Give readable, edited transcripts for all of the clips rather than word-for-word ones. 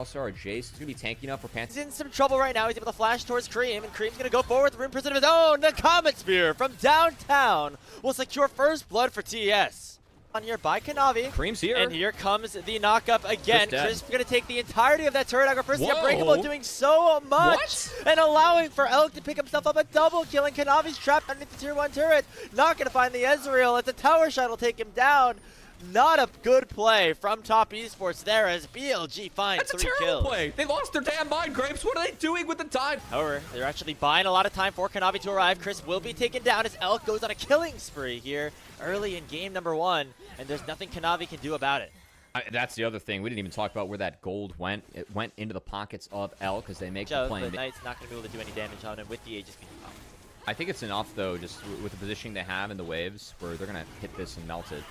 Also, our Jace is going to be tanking up for Panther. He's in some trouble right now. He's able to flash towards Cream, and Cream's going to go forward with Rune Prison of his own. The Comet Spear from downtown will secure first blood for TS. On here by Kanavi. Cream's here. And here comes the knockup again. Chris going to take the entirety of that turret. Our first Whoa. Unbreakable doing so much. And allowing for Elk to pick himself up a double kill. And Kanavi's trapped underneath the tier 1 turret. Not going to find the Ezreal. It's a tower shot will take him down. Not a good play from Top Esports there as BLG finds 3 kills. That's a terrible play. They lost their damn mind, Grapes. What are they doing with the time? However, they're actually buying a lot of time for Kanavi to arrive. Chris will be taken down as Elk goes on a killing spree here early in game number 1, and there's nothing Kanavi can do about it. That's the other thing. We didn't even talk about where that gold went. It went into the pockets of Elk because they make the play. The Knight's not going to be able to do any damage on him with the Aegis being up. I think it's enough, though, just with the positioning they have in the waves, where they're going to hit this and melt it.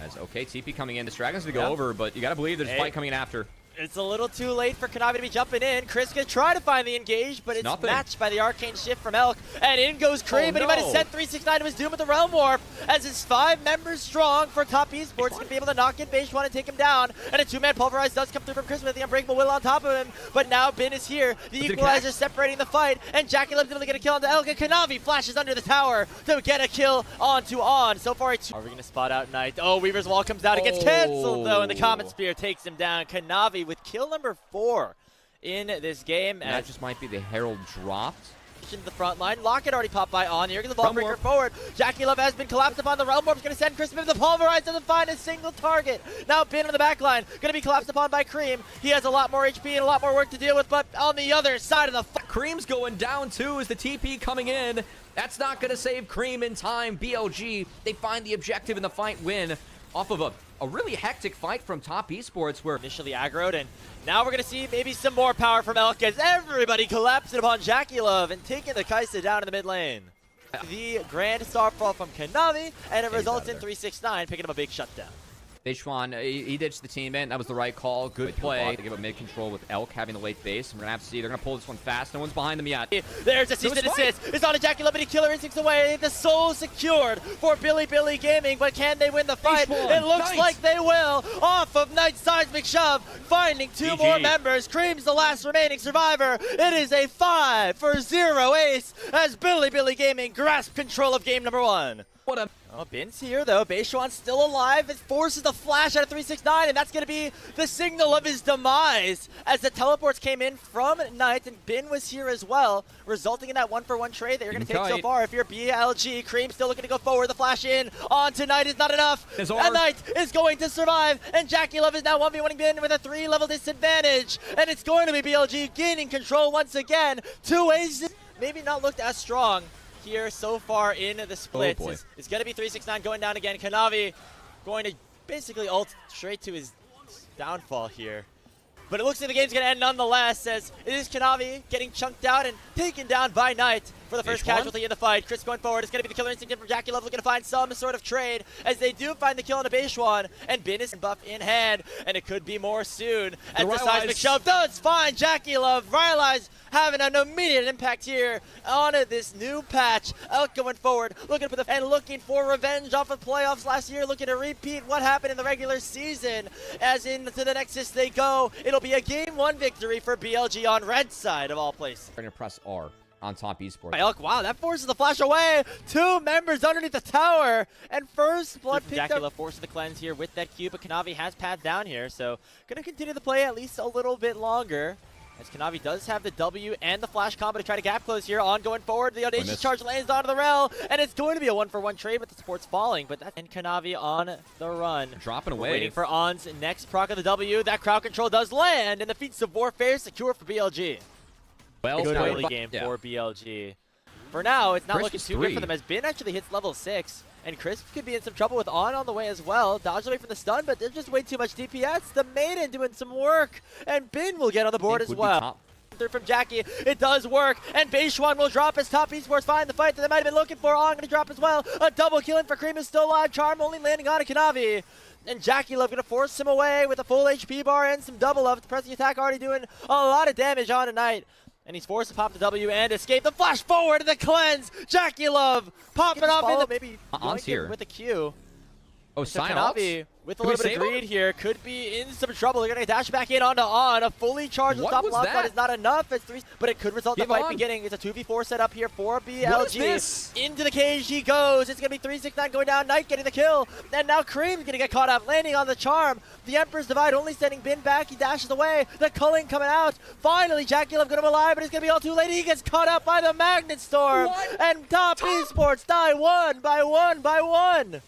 As okay, TP coming in. This Dragon's going to go over, but you got to believe there's a fight coming in after. It's a little too late for Kanavi to be jumping in. Chris going to try to find the engage, but it's matched by the arcane shift from Elk. And in goes Cream, but he might have sent 369 to his doom with the Realm Warp. As it's 5 members strong for Top Esports, going to be able to knock in Base 1 and take him down. And a 2-man Pulverize does come through from Chris with the Unbreakable Will on top of him. But now Bin is here. The Equalizer separating the fight. And Jackie Love's able to get a kill onto Elk. And Kanavi flashes under the tower to get a kill onto On. So far, are we going to spot out Knight? Oh, Weaver's Wall comes out. It gets canceled, though, and the Comet Spear takes him down. Kanavi with kill number 4 in this game. And that just might be the Herald dropped. In the front line. Locket already popped by On. Here goes the ball breaker forward. Jackie Love has been collapsed upon. The Realm Warp's going to send Chris Smith. The Pulverize doesn't find a single target. Now Bin on the back line. Going to be collapsed upon by Cream. He has a lot more HP and a lot more work to deal with, but on the other side of the Cream's going down too as the TP coming in. That's not going to save Cream in time. BLG, they find the objective in the fight win off of a really hectic fight from Top Esports where initially aggroed, and now we're going to see maybe some more power from Elk as everybody collapsing upon Jackie Love and taking the Kaisa down in the mid lane. The grand starfall from Kanavi, and it results in 369 picking up a big shutdown. Beishwan, he ditched the team in. That was the right call. Good play to give up mid-control with Elk having the late base. And we're going to have to see. They're going to pull this one fast. No one's behind them yet. There's a cease and desist. It's on a Jackie Love, but he killer instincts away. The soul secured for Bilibili Gaming, but can they win the fight? It looks like they will. Off of Knight's seismic shove, finding 2 more members. Cream's the last remaining survivor. It is a 5-0 ace as Bilibili Gaming grasp control of game number 1. What a... Oh, Bin's here, though. Beishuan's still alive. It forces the flash out of 369, and that's going to be the signal of his demise as the teleports came in from Knight, and Bin was here as well, resulting in that 1-for-1 trade that you're going to take so far. If you're BLG, Cream still looking to go forward. The flash in on to Knight is not enough. And Knight is going to survive, and Jackie Love is now 1v1ing Bin with a 3-level disadvantage, and it's going to be BLG gaining control once again. 2 aces, maybe not looked as strong here so far in the splits. It's going to be 369 going down again. Kanavi going to basically ult straight to his downfall here. But it looks like the game's going to end nonetheless as it is Kanavi getting chunked out and taken down by Knight for the first casualty in the fight. Chris going forward. It's going to be the killer instinct from Jackie Love looking to find some sort of trade as they do find the kill on a Beishuan, and Bin is buff in hand, and it could be more soon as the seismic shove does find Jackie Love. Rylai's having an immediate impact here on this new patch. Elk going forward, looking for looking for revenge off of playoffs last year, looking to repeat what happened in the regular season. As into the Nexus they go. It'll be a game 1 victory for BLG on red side of all places. We're going to press R on Top Esports. Elk, wow, that forces the flash away. 2 members underneath the tower, and first blood picked up. Forcing the cleanse here with that Q, but Kanavi has path down here, so gonna continue to play at least a little bit longer. As Kanavi does have the W and the flash combo to try to gap close here. On going forward, the audacious charge lands onto the rail, and it's going to be a 1-for-1 trade, but the support's falling. But that's and Kanavi on the run. Dropping away. Waiting for On's next proc of the W. That crowd control does land, and the feats of warfare secure for BLG. Well, good early game for BLG. For now, it's not looking too good for them as Bin actually hits level 6. And Chris could be in some trouble with On the way as well. Dodged away from the stun, but there's just way too much DPS. The Maiden doing some work, and Bin will get on the board as well. Through from Jackie, it does work, and Beishuan will drop as Top Esports find the fight that they might have been looking for. On going to drop as well. A double killing for Cream is still alive. Charm only landing on a Kanavi. And Jackie Love going to force him away with a full HP bar and some double love. The pressing attack already doing a lot of damage on tonight. And he's forced to pop the W and escape. The flash forward to the cleanse. Jackie Love popping off in the maybe On's here with the Q. Oh, Kanavi with a little bit of greed here, could be in some trouble. They're going to dash back in onto On. A fully charged top block shot is not enough. It's 3, but it could result in the fight beginning. It's a 2v4 set up here for BLG. Into the cage he goes. It's going to be 369 going down. Knight getting the kill. And now Cream's going to get caught up, landing on the charm. The Emperor's Divide only sending Bin back. He dashes away. The culling coming out. Finally, Jackie Love got him alive, but it's going to be all too late. He gets caught up by the Magnet Storm. And Top Esports die 1 by 1 by 1.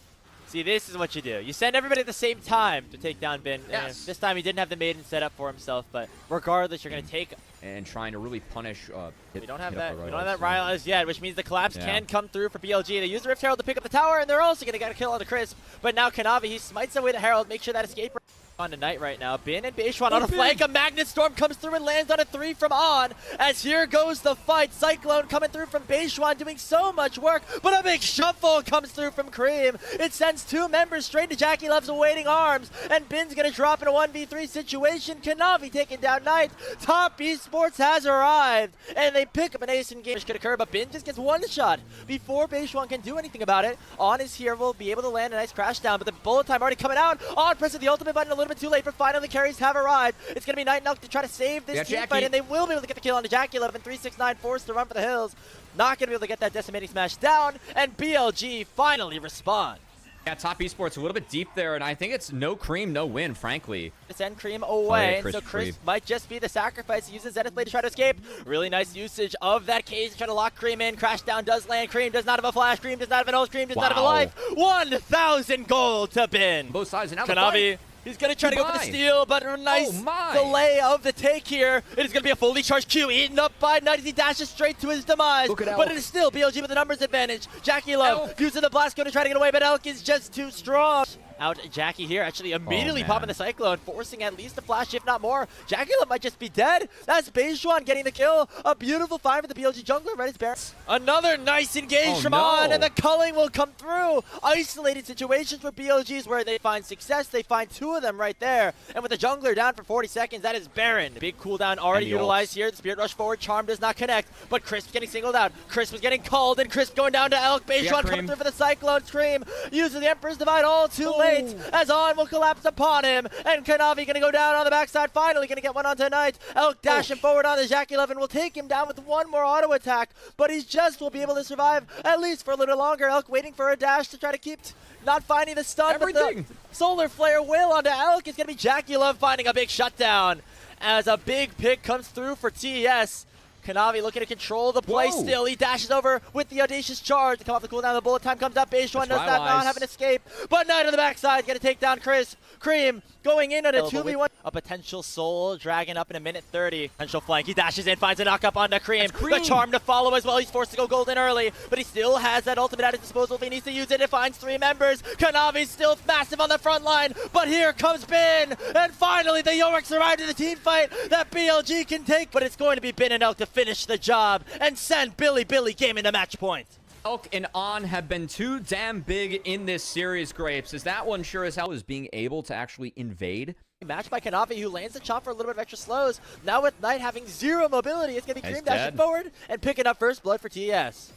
See, this is what you do. You send everybody at the same time to take down Bin. Yes. This time he didn't have the Maiden set up for himself, but regardless, you're going to take... And trying to really punish... we don't have that Ryle as yet, which means the collapse can come through for BLG. They use the Rift Herald to pick up the tower, and they're also going to get a kill on the Crisp. But now Kanavi, he smites away the Herald, make sure that escape... on tonight right now. Bin and Beishwan on a flank. A Magnet Storm comes through and lands on a 3 from On. As here goes the fight. Cyclone coming through from Beishwan, doing so much work, but a big shuffle comes through from Cream. It sends 2 members straight to Jackie Love's awaiting arms, and Bin's gonna drop in a 1v3 situation. Kanavi taking down Knight. Top Esports has arrived, and they pick up an ace in game, which could occur, but Bin just gets 1 shot before Beishwan can do anything about it. On is here, will be able to land a nice crash down, but the bullet time already coming out. On pressing the ultimate button a little bit too late, but finally the carries have arrived. It's going to be Night and Elk to try to save this team fight, and they will be able to get the kill on the Jackie 11. 369 forced to run for the hills. Not going to be able to get that decimating smash down, and BLG finally respond. Yeah, Top Esports a little bit deep there, and I think it's no Cream, no win, frankly. Send Cream away, and so Chris might just be the sacrifice. He uses Zenith Blade to try to escape. Really nice usage of that cage to try to lock Cream in. Crash down does land. Cream does not have a flash. Cream does not have an ult. Cream does not have a life. 1,000 gold to Bin. Both sides, and now Kanavi. He's going to try to go for the steal, but a nice delay of the take here. It is going to be a fully charged Q, eaten up by Knight as he dashes straight to his demise. But it is still BLG with the numbers advantage. Jackie Love using the blast cone to try to get away, but Elk is just too strong. Out Jackie here, actually immediately popping the Cyclone, forcing at least a flash, if not more. Jackie Love might just be dead. That's Beishwan getting the kill. A beautiful find for the BLG jungler, Reddit's Baron. Another nice engage from On, and the culling will come through. Isolated situations for BLGs where they find success. They find 2 of them right there. And with the jungler down for 40 seconds, that is Baron. Big cooldown already utilized here. The Spirit Rush forward, Charm does not connect, but Crisp getting singled out. Crisp was getting called, and Crisp going down to Elk. Beishwan coming through for the Cyclone. Scream uses the Emperor's Divide all too late. As On will collapse upon him, and Kanavi gonna go down on the backside, finally gonna get one on tonight. Elk dashing forward on the Jackie 11 will take him down with 1 more auto attack, but he just will be able to survive at least for a little longer. Elk waiting for a dash to try to keep not finding the stun, but the Solar Flare will onto Elk. It's gonna be Jackie Love finding a big shutdown as a big pick comes through for TES. Kanavi looking to control the play still. He dashes over with the audacious charge to come off the cooldown. The bullet time comes up. Beishwan does not have an escape, but Knight on the backside going to take down Chris. Cream going in at a 2v1. A potential Soul Dragon up in a minute 30. Potential flank. He dashes in, finds a knock up onto Cream. The charm to follow as well. He's forced to go golden early, but he still has that ultimate at his disposal if he needs to use it. It finds 3 members. Kanavi's still massive on the front line, but here comes Bin, and finally the Yorick arrived in the team fight that BLG can take, but it's going to be Bin and Elk to finish the job and send Bilibili gaming the match point. Elk and On have been too damn big in this series, Grapes, as that one sure as hell is being able to actually invade. Matched by Kanavi, who lands the chop for a little bit of extra slows. Now with Knight having 0 mobility, it's going to be Cream dashing forward and picking up first blood for TES.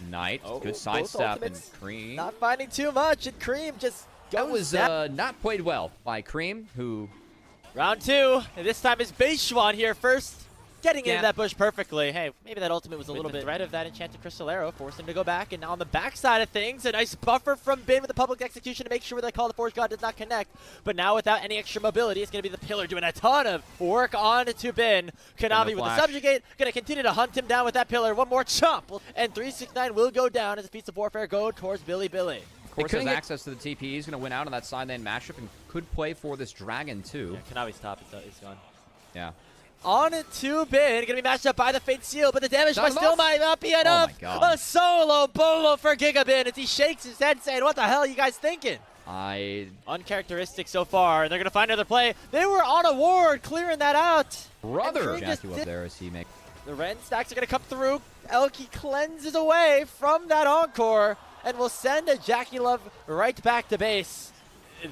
Knight, good sidestep, and Cream. Not finding too much, and Cream just goes That was not played well by Cream, who... Round 2, and this time is Beishwan here first. Getting into that bush perfectly. Hey, maybe that ultimate was a little bit threat of that enchanted crystal arrow, forced him to go back. And now on the backside of things, a nice buffer from Bin with the public execution to make sure the call the Forge God does not connect. But now without any extra mobility, it's going to be the Pillar doing a ton of work on to Bin. Kanavi with the Subjugate, going to continue to hunt him down with that Pillar. One more chop, and 369 will go down as the Feats of Warfare go towards Bilibili. Of course, has access to the TP. He's going to win out on that side lane matchup and could play for this Dragon too. Yeah, Kanavi's top is gone. Yeah. On to Bin, gonna be matched up by the Fate Seal, but the damage still might not be enough. Oh my God. A solo bolo for Gigabin as he shakes his head saying, what the hell are you guys thinking? Uncharacteristic so far. They're gonna find another play. They were on a ward, clearing that out. Brother Jackie up there as he makes. The Ren stacks are gonna come through. Elky cleanses away from that Encore and will send a Jackie Love right back to base.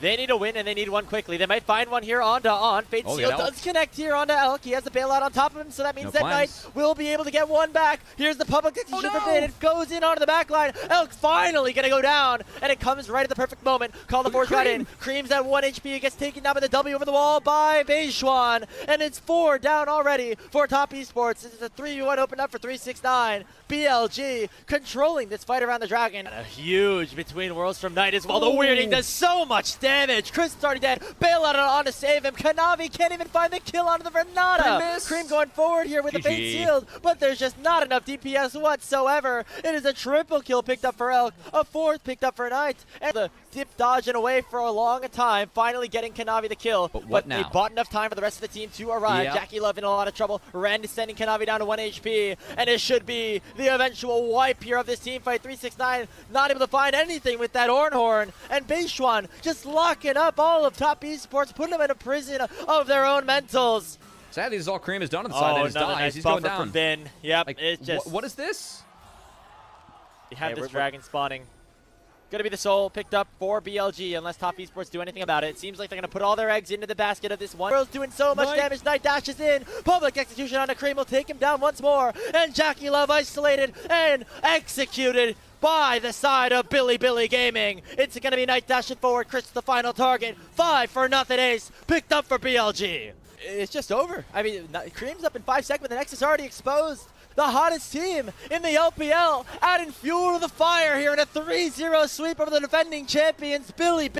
They need a win, and they need one quickly. They might find one here onto On. Fate Oh, Seal yeah, does connect here onto Elk. He has the bailout on top of him, so that means No that plans. Knight will be able to get one back. Here's the public execution no. for Fate. It goes in onto the back line. Elk finally going to go down, and it comes right at the perfect moment. Call the force got in. Cream's at 1 HP. It gets taken down by the W over the wall by Beishuan, and it's 4 down already for Top Esports. It's a 3v1 open up for 369. BLG controlling this fight around the dragon. And a huge between worlds from Knight as well. The weirding does so much damage. Chris is already dead. Bailout on to save him. Kanavi can't even find the kill onto the Renata. Cream going forward here with the bait sealed, but there's just not enough DPS whatsoever. It is a triple kill picked up for Elk, a 4th picked up for Knight, and the dip dodging away for a long time, finally getting Kanavi the kill. But now? They bought enough time for the rest of the team to arrive. Yep. Jackie Love in a lot of trouble. Ren is sending Kanavi down to 1 HP, and it should be the eventual wipe here of this team fight. 369 not able to find anything with that Ornhorn, and Beishuan just locking up all of Top Esports, putting them in a prison of their own mentals. Sadly, this is all Cream has done on the side. That Another dies. nice He's going buffer down. from Bin. Yep, Like, it's just what is this? you have Okay, this dragon spawning. Gonna be the soul picked up for BLG unless Top Esports do anything about it. It seems like they're gonna put all their eggs into the basket of this one. World's doing so much damage. Knight dashes in. Public execution on a Cream will take him down once more. And Jackie Love isolated and executed by the side of Bilibili Gaming. It's gonna be Knight dashing forward. Chris the final target. 5-0 ace picked up for BLG. It's just over. I mean, Cream's up in 5 seconds. The Nexus already exposed. The hottest team in the LPL, adding fuel to the fire here in a 3-0 sweep over the defending champions, Bilibili.